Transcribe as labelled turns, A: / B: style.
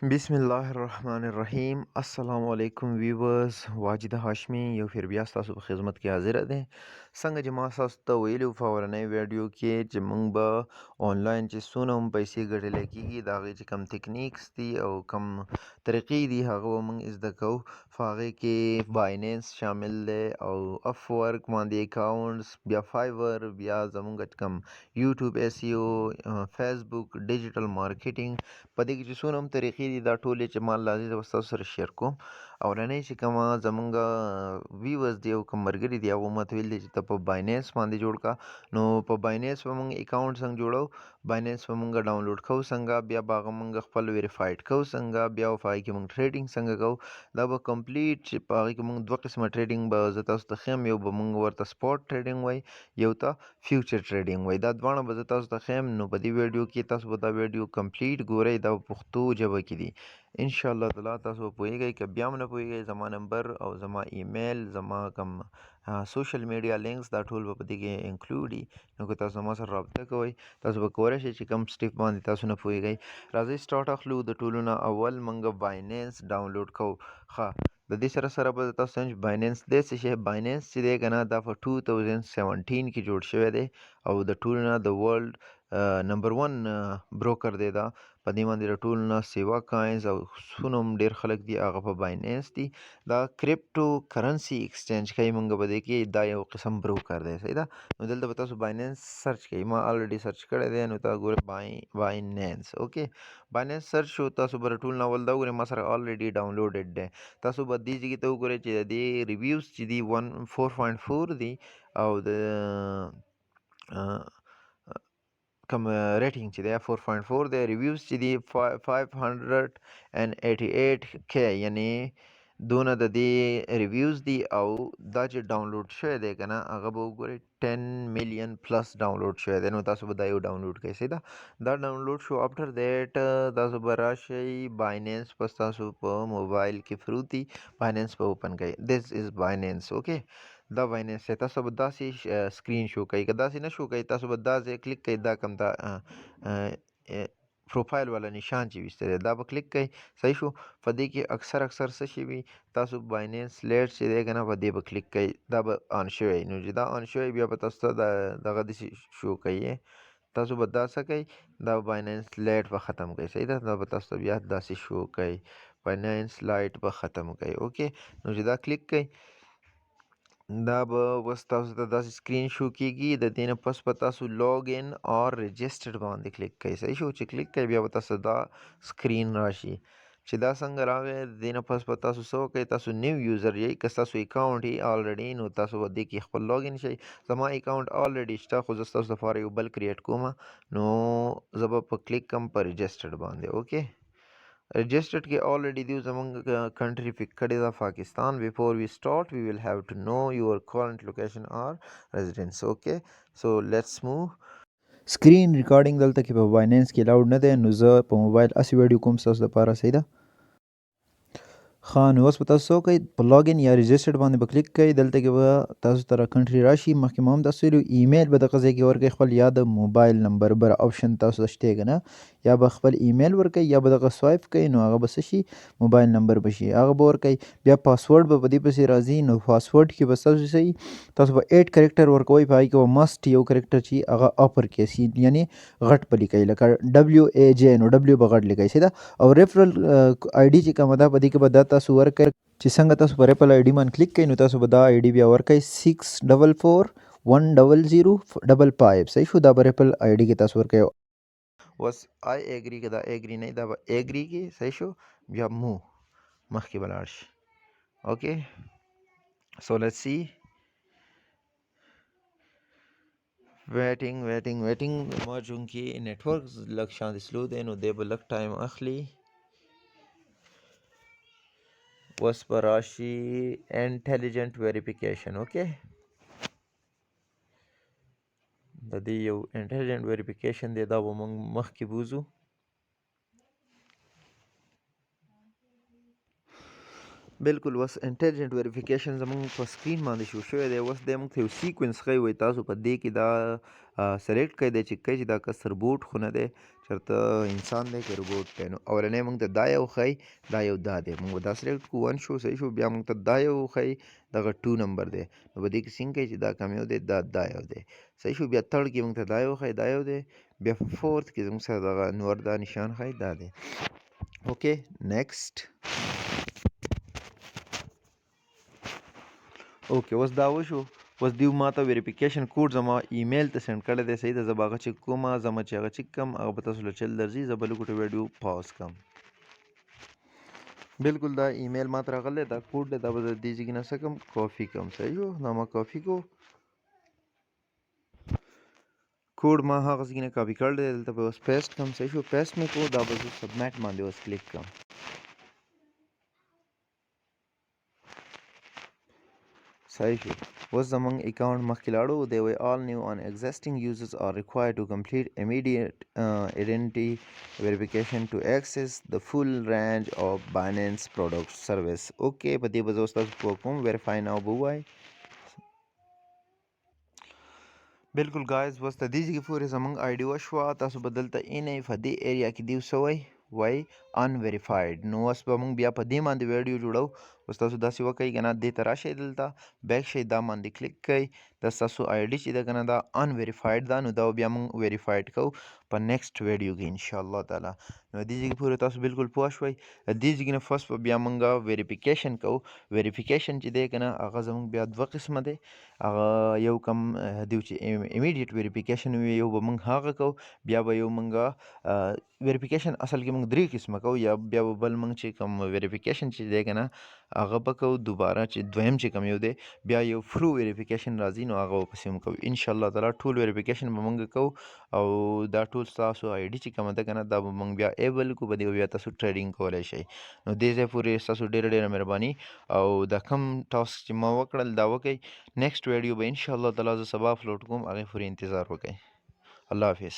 A: بسم الله الرحمن الرحیم. السلام علیکم ویورز. واجد هاشمی یو پھر بیا ستاسو په خدمت کې حاضر دی. څنګه چې ما تاسو ته ویلي وو په اولنۍ ویډیو کې چې موږ به آنلاین چې څونه هم پیسې ګټلی کېږي د هغې چې کم تکنیکس دي او کم طریقې دي هغه به موږ زده کوو. په هغې کې بایننس شامل دی او اف ورک باندې اکاونټس، بیا فایور، بیا زموږ کم یوټیوب SEO، فیسبوک، ډیجیټل مارکیټینګ. په دې کې چې څونه هم طریقې دي دا ټولې چې ما لازم به ستاسو سره شیر کوم. اولنۍ چې کومه زمونږ ویورز دي او کوم ملګري دي هغو ماته ویل دي چې ته په بایننس باندې جوړ کا. نو په بایننس به مونږ اکاونټ څنګه جوړو، بایننس به مونږ ډاونلوډ کوو څنګه، بیا به هغه مونږ خپل ویریفاید کوو څنګه، بیا په هغې کې مونږ ټریډینګ څنګه کوو. دا به کمپلیټ چې په هغې کې مونږ دوه قسمه ټریډینګ به زه تاسو ته ښیم. یو به مونږ ورته سپاټ ټریډینګ وایي، یو ته فیوچر ټریډینګ وایي. دا دواړه به زه تاسو ته ښیم. نو په دې ویډیو کې تاسو به دا ویډیو کمپلیټ ګورئ. دا په پښتو ژبه کې دي. انشاءالله تعالی تاسو به پوهیږئ. که بیا هم نه پوهیږئ زما نمبر او زما ایمیل، زما کوم سوشل میډیا لینکس دا ټول به په دې کې انکلوډ وي. نو که تاسو زما سره رابطه کوئ تاسو به کولی شئ چې کوم سټیپ باندې تاسو نه پوهیږئ. راځئ سټارټ اخلو. د ټولو نه اول موږ بایننس ډاونلوډ کوو. ښه، د دې سره سره به تاسو ته بایننس دی څه شی. بایننس چې دی که نه دا په 2017 کې جوړ شوی دی او د ټولو نه د ورلډ نمبر 1 بروکر دی. دا په دې باندې د ټولو نه سیوا کاینز او څونه هم ډېر خلک دي هغه په بایننس دي. دا کرپټو کرنسي ایکسچینج کوي موږ په دې کې. دا یو قسم بروکر دی، صحیح ده. نو دلته به تاسو بایننس سرچ کوئ. ما الریډي سرچ کړی دی. نو تاسو ګورئ بایننس. اوکې، بایننس سرچ شو. تاسو به د ټولو نه اول دا وګورئ ما سره الریډي ډاونلوډډ دی. تاسو به دې ځای ته وګورئ چې د دې ریویوز چې دي 4.4 دي او د کوم ریټینګ چې دی 4.4 دی. ریویوز چې دي 588K، یعنی دونه د دې ریویوز دي. او دا چې ډاونلوډ شوی دی که نه هغه به وګورئ 10 میلیون پلس ډاونلوډ شوی دی. نو تاسو به دا یو ډاونلوډ کړئ، صحیح ده. دا ډاونلوډ شو. افټر دیټ تاسو به راشئ بایننس پس تاسو په موبایل کې فروتي بایننس به اوپن کړئ. دس از بایننس. اوکې، دا بایننس دی. تاسو به داسې سکرین شو کوي. که داسې نه شو کوي تاسو به دا ځای کلیک کوئ. دا کوم دا پروفایل والا نشان چې ویسته دی دا به کلیک کوئ. صحیح شو. په دې کې اکثر څه شي وي، تاسو بایننس لیټ چې دی که نه په دې به کلیک کوئ. دا به آن شوی. نو چې دا آن شوی بیا به تاسو ته دغه داسې شو کوي. تاسو به دا څه کوئ، دا بایننس لیټ به ختم کوئ. صحیح ده. دا به تاسو ته بیا داسې شو کوي. بایننس لایټ به ختم کوي. اوکې، نو چې دا کلیک کوئ دا به بس تاسو ته داسې سکرین شو کېږي. د دې نه پس به تاسو لاګ ان اور رجسټرډ باندې کلیک کوئ. صحیح شو. چې کلیک کوئ بیا به تاسو دا سکرین راشي. چې دا څنګه راغی د دې نه پس به تاسو څه وکړئ، تاسو نیو یوزر یئ. که ستاسو اکاونټ یې الریډي نو تاسو به دې کې خپل لاګ ان شئ. زما اکاونټ الریډي شته خو زه ستاسو لپاره یو بل کریټ کوم. نو زه به په کلیک کوم په رجسټرډ باندې. اوکې، رجسټرډ کې already دی زمونږ کنټري پک کړی دا پاکستان. before we start we will have to know your current location or residence. okay, so let's move. سکرین ریکارډینګ دلته کې په بایننس کې الاؤډ نه دی. نو زه په موبایل اسې ویډیو کوم ستاسو لپاره، صحیح ده. ښه، نو اوس به تاسو څه وکئ، په لاګ ان یا رجسټرډ باندې به کلیک کوئ. دلته کې به تاسو ته را کنټري راشي. مخکې مو هم تاسو ویلي ایمیل به دغه ځای کې ورکړئ خپل، یا د موبایل نمبر بر آپشن تاسو ته شته که نه، یا به خپل ایمیل ورکئ یا به دغه سوایپ کوئ. نو هغه به څه شي، موبایل نمبر به شي، هغه به ورکئ. بیا پاسورډ به په دې پسې راځي. نو پاسورډ کې به ستاسو څه وي، تاسو به 8 کرکټر ورکوئ. په هغې کې به مست یو کرکټر چې هغه اپر کیس یعنی غټ به لیکئ، لکه WAJ. نو ډبلیو به غټ لیکئ، صحیح ده. او ریفرل آی ډي چې کومه ده په دې کې به دا تاسو ورکړئ. چې څنګه تاسو په ریپل آی ډي باندې کلیک کوئ نو تاسو به دا آی ډي بیا ورکئ 64410055. صحیح شو. دا به ریپل آی ډي کې تاسو ورکئ. اوس آی ایګري که دا ایګري نه دا به ایګري کې. صحیح شو. بیا مو مخکې به لاړ شي. اوکې، سو لیټس سی. ویټینګ ما چونکې نیټورک لږ شانې سلو دی نو دی به لږ ټایم اخلي. اوس به راشي انټیلیجنټ ویریفیکیشن. اوکې، د دې یو انټیلیجنټ ویریفیکیشن دی، دا به موږ مخکې بوځو. بالکل اوس انټلیجنټ ویریفیکیشن زموږ په سکرین باندې شو شوی دی. اوس دی موږ ته یو سیکوینس ښیي، وایي تاسو په دې کې دا سلیکټ کړئ دی چې کله چې دا کس روبوټ خو نه دی، چېرته انسان دی که روبوټ دی. نو اولنی موږ ته دا یو ښیي، دا یو دا دی. موږ به دا سلیکټ کړو، 1 شو صحیح شو. بیا موږ ته دا یو ښیي، دغه 2 نمبر دی. نو په دې کې څنګه کوي چې دا کوم یو دی، دا یو دی صحیح شو. بیا تھرډ کې موږ ته دا یو ښیي، دا یو دی. بیا فورث کې زموږ سره دغه نور دا نشان ښیي، دا دی. اوکې نیکسټ. اوکې اوس دا وشو. اوس دیو ما ته ویریفیکیشن کوډ زما ایمیل ته سینډ کړی دی صحیح ده. زه به هغه چیک کوم، زه به چې هغه چیک کړم هغه به تاسو له چل درځي. زه به لږ ورته ویډیو پاز کړم. بالکل دا ایمیل ما ته راغلی دا کوډ دی، دا به زه دې ځای کې نه څه کړم، کاپي کړم صحیح شو. دا ما کاپي کړو، کوډ ما هغه ځای کې نه کاپي کړی دی، دلته به اوس پیسټ کړم صحیح شو. پیسټ مې کړو، دا به زه سبمیټ باندې اوس کلیک کړم. صحیح شو. اوس زموږ اکاونټ مخکې لاړو. دی وایي all new and existing users are required to complete immediate identity verification to access the full range of Binance product service. اوکې په دې به زه اوس تاسو پوه کوم. verify now به ووایي. بالکل ګایز اوس د دې ځای پورې زموږ آی ډي وشوه. تاسو به دلته اینئ په دې ایریا کې دیو څه وایي unverified. نو اوس به موږ بیا په دې باندې ویډیو جوړو. اوس تاسو داسې وکئ که نه، دې ته راشئ، دلته بیک شئ، دا باندې کلیک کئ. دا ستاسو آی ډي چې ده که نه دا unverified ده. نو دا بیا موږ ویریفاید کوو په نیکسټ ویډیو کې انشاءالله تعالی. نو دې ځای پورې تاسو بالکل پوه شوئ. دې ځای نه فرست به بیا موږ ویریفیکیشن کوو. ویریفیکیشن چې دی که نه هغه زموږ بیا دوه قسمه دی. هغه یو کم دیو چې امیډیټ ویریفیکیشن وي، یو به موږ هغه کوو. بیا به یو موږ ویریفیکیشن اصل کې موږ درې قسمه کوو. یا بیا به بل موږ چې کوم ویریفیکیشن چې دی که نه هغه به کوو دوباره، چې دویم چې کوم یو دی بیا یو فرو ویریفیکیشن راځي، نو هغه به پسې موږ کوو انشاءالله تعالی. ټول ویریفیکیشن به موږ کوو او دا ټول ستاسو آی ډي چې کومه ده که نه دا به موږ بیا ایبل کړو، په دې به بیا تاسو ټریډینګ کولی شئ. نو دې ځای پورې ستاسو ډېره ډېره مهرباني. او دا کم ټاسک چې ما وکړل دا وکئ. نیکسټ ویډیو به انشاءالله تعالی زه سبا اپلوډ کوم، هغې پورې انتظار وکئ. الله حافظ.